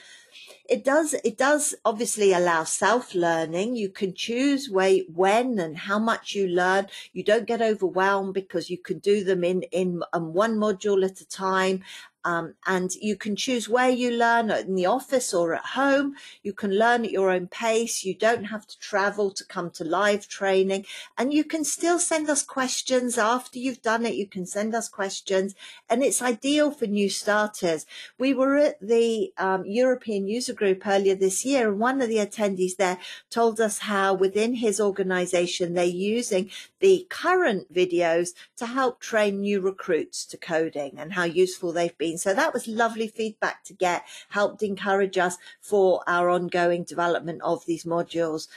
It does obviously allow self-learning. You can choose when and how much you learn. You don't get overwhelmed because you can do them in one module at a time. And you can choose where you learn, in the office or at home. You can learn at your own pace. You don't have to travel to come to live training. And you can still send us questions after you've done it. You can send us questions. And it's ideal for new starters. We were at the European User Group earlier this year, and one of the attendees there told us how within his organization they're using the current videos to help train new recruits to coding and how useful they've been. So that was lovely feedback to get, helped encourage us for our ongoing development of these modules.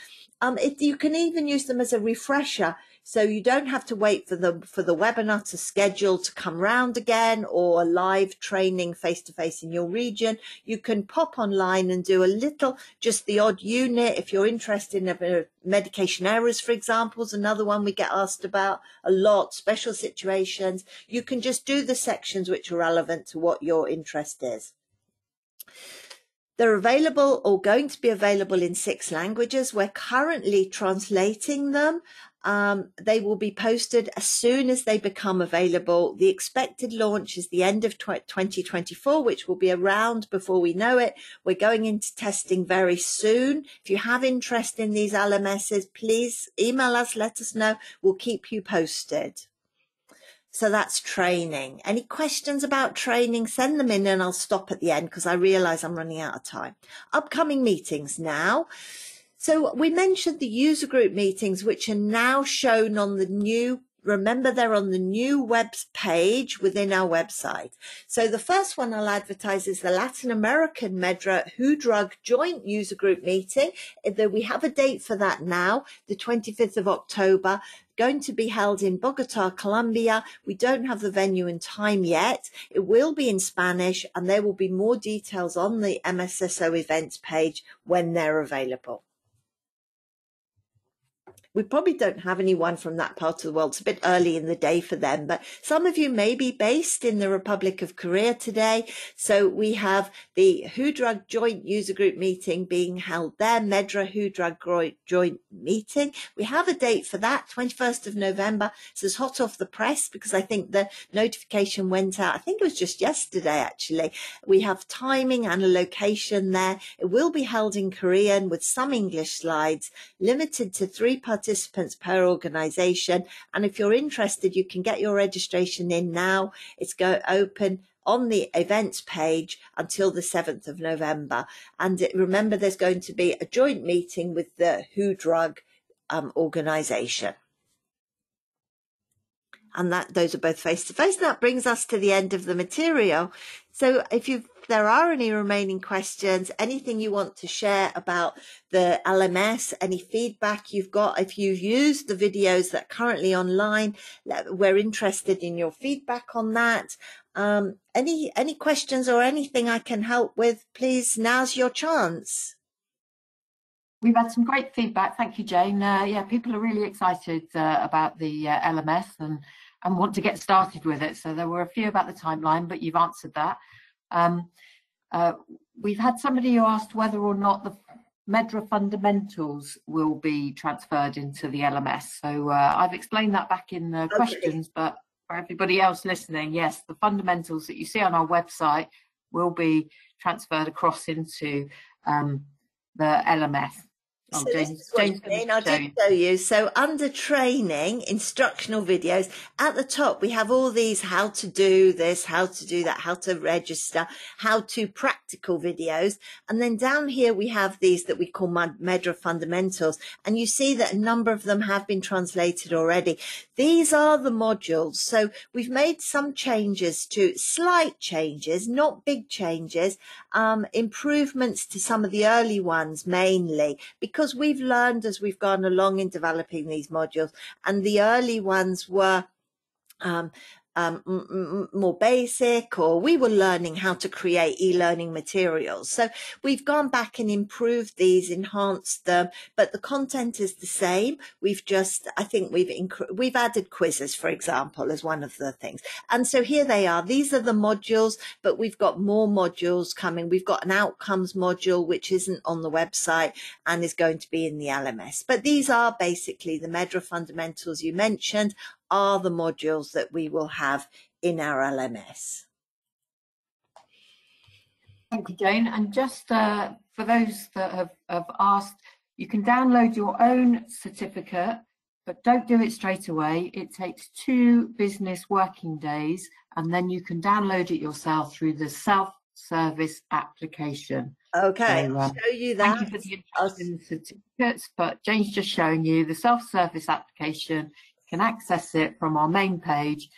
You can even use them as a refresher, so you don't have to wait for the webinar to schedule to come round again, or a live training face-to-face in your region. You can pop online and do a little, just the odd unit. If you're interested in medication errors, for example, is another one we get asked about a lot, special situations. You can just do the sections which are relevant to what your interest is. They're available or going to be available in 6 languages. We're currently translating them. They will be posted as soon as they become available. The expected launch is the end of 2024, which will be around before we know it. We're going into testing very soon. If you have interest in these LMSs, please email us, let us know. We'll keep you posted. So that's training. Any questions about training, send them in, and I'll stop at the end because I realise I'm running out of time. Upcoming meetings now. So we mentioned the user group meetings, which are now shown on the new, remember they're on the new web page within our website. So the first one I'll advertise is the Latin American MedDRA WHO Drug Joint User Group Meeting. We have a date for that now, the 25th of October. Going to be held in Bogota, Colombia. We don't have the venue and time yet. It will be in Spanish, and there will be more details on the MSSO events page when they're available. We probably don't have anyone from that part of the world. It's a bit early in the day for them, but some of you may be based in the Republic of Korea today. So we have the WHO Drug Joint User Group meeting being held there, MedDRA WHO Drug Joint Meeting. We have a date for that, 21st of November. So it's hot off the press because I think the notification went out. I think it was just yesterday, actually. We have timing and a location there. It will be held in Korean with some English slides, limited to 3 participants per organisation. And if you're interested, you can get your registration in now. It's open on the events page until the 7th of November. And remember, there's going to be a joint meeting with the WHO Drug organisation. And those are both face-to-face. That brings us to the end of the material. So if there are any remaining questions, anything you want to share about the LMS, any feedback you've got, if you've used the videos that are currently online, we're interested in your feedback on that. Any questions or anything I can help with, please, now's your chance. We've had some great feedback. Thank you, Jane. Yeah, people are really excited about the LMS and want to get started with it. So there were a few about the timeline, but you've answered that. We've had somebody who asked whether or not the MedDRA fundamentals will be transferred into the LMS. So I've explained that back in the questions, but for everybody else listening, yes, the fundamentals that you see on our website will be transferred across into the LMS. Oh, So James, I'll just show you. So under training, instructional videos, at the top, we have all these how to do this, how to do that, how to register, how to practical videos. And then down here, we have these that we call MedDRA fundamentals. And you see that a number of them have been translated already. These are the modules. So we've made some changes slight changes, not big changes, improvements to some of the early ones mainly, because we've learned as we've gone along in developing these modules, and the early ones were more basic, or we were learning how to create e-learning materials. So we've gone back and improved these, enhanced them, but the content is the same. We've just, I think we've added quizzes, for example, as one of the things. And so here they are. These are the modules, but we've got more modules coming. We've got an outcomes module, which isn't on the website and is going to be in the LMS. But these are basically the MedDRA fundamentals you mentioned are the modules that we will have in our LMS. Thank you, Jane. And just for those that have asked, you can download your own certificate, but don't do it straight away. It takes 2 business working days, and then you can download it yourself through the self-service application. Okay, So, I'll show you that. thank you for the interest in the certificates, but Jane's just showing you the self-service application. You can access it from our main page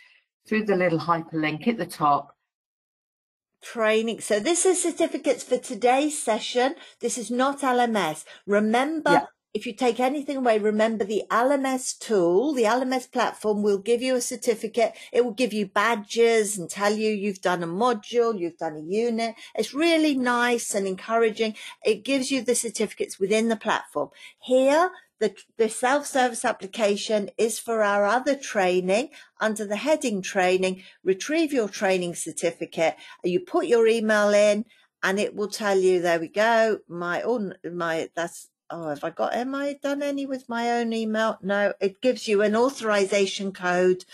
through the little hyperlink at the top. Training. So this is certificates for today's session. This is not LMS. Remember, if you take anything away, remember the LMS tool, the LMS platform will give you a certificate. It will give you badges and tell you you've done a module, you've done a unit. It's really nice and encouraging. It gives you the certificates within the platform. Here, the self-service application is for our other training under the heading training. Retrieve your training certificate. You put your email in and it will tell you, there we go. Am I done any with my own email? No, it gives you an authorization code.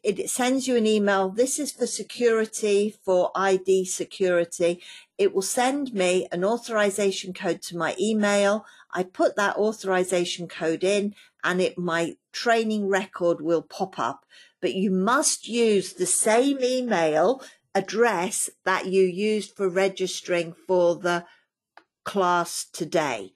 It sends you an email. This is for security, for ID security. It will send me an authorization code to my email. I put that authorization code in and my training record will pop up. But you must use the same email address that you used for registering for the class today.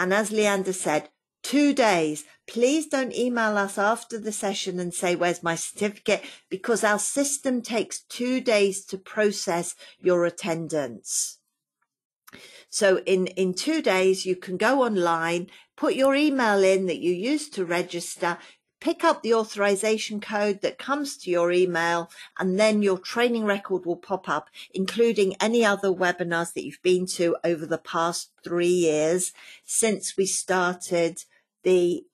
And as Leander said, 2 days. Please don't email us after the session and say, where's my certificate? Because our system takes 2 days to process your attendance. So in 2 days, you can go online, put your email in that you used to register, pick up the authorization code that comes to your email, and then your training record will pop up, including any other webinars that you've been to over the past 3 years since we started the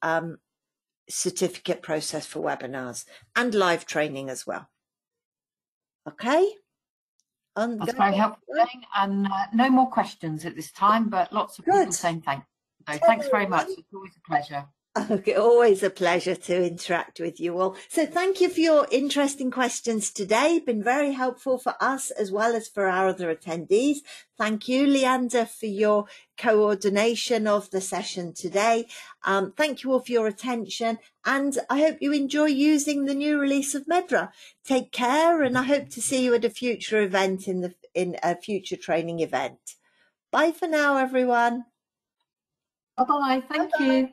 certificate process for webinars, and live training as well. Okay? That's very helpful, Jane. And no more questions at this time, but lots of people saying thanks. So thanks very much. It's always a pleasure. Okay, always a pleasure to interact with you all. So thank you for your interesting questions today. Been very helpful for us as well as for our other attendees. Thank you, Leander, for your coordination of the session today. Thank you all for your attention, and I hope you enjoy using the new release of MedDRA. Take care, and I hope to see you at a future event in a future training event. Bye for now, everyone. Bye-bye. Thank you.